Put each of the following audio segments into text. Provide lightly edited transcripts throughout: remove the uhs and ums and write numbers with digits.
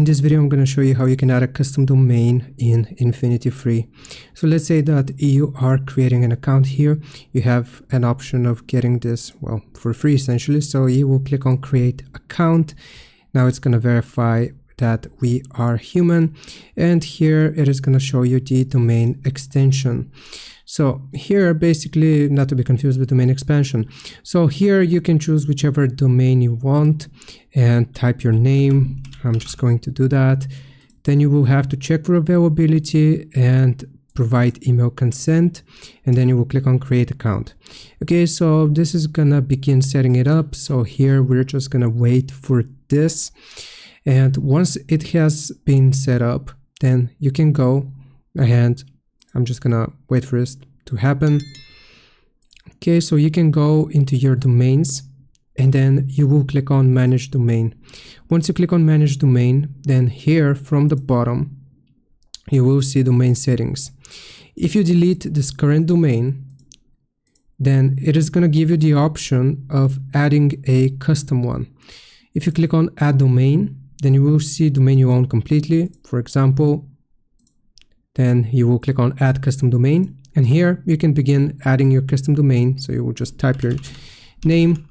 in this video I'm going to show you how you can add a custom domain in InfinityFree. So let's say that you are creating an account here. You have an option of getting this, well, for free essentially. So you will click on create account. Now it's going to verify that we are human, and here it is going to show you the domain extension. So here, basically, not to be confused with domain expansion. So here you can choose whichever domain you want and type your name. I'm just going to do that. Then you will have to check for availability and provide email consent, and then you will click on create account. Okay, so this is gonna begin setting it up. So here we're just gonna wait for this, and once it has been set up, then you can go ahead. I'm just gonna wait for this to happen. Okay, so you can go into your domains and then you will click on manage domain. Once you click on manage domain, then here from the bottom you will see domain settings. If you delete this current domain, then it is going to give you the option of adding a custom one. If you click on add domain, then you will see domain you own completely, for example. Then you will click on add custom domain, and here you can begin adding your custom domain. So you will just type your name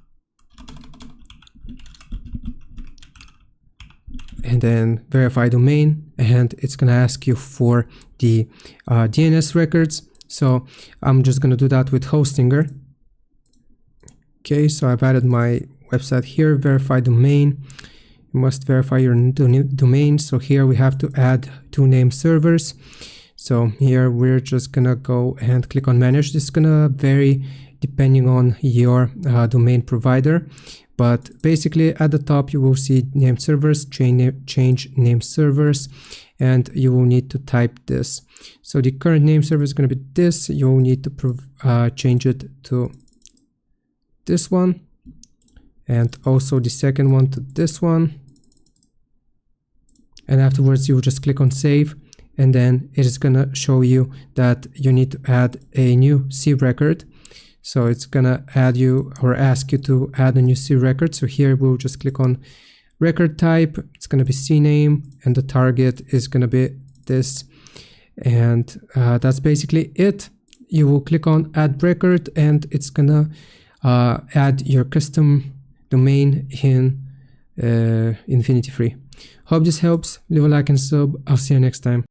and then verify domain, and it's going to ask you for the DNS records. So I'm just going to do that with Hostinger. Okay, so I've added my website here, verify domain. You must verify your domain. So here we have to add 2 name servers. So here we're just gonna go and click on manage. This is gonna vary depending on your domain provider, but basically at the top you will see name servers, change name servers, and you will need to type this. So the current name server is going to be this. You will need to change it to this one, and also the second one to this one. And afterwards you will just click on save, and then it is going to show you that you need to add a new C record. So it's going to add you or ask you to add a new C record. So here we'll just click on record type. It's going to be CNAME, and the target is going to be this. And that's basically it. You will click on add record, and it's going to add your custom domain in InfinityFree. Hope this helps. Leave a like and sub. I'll see you next time.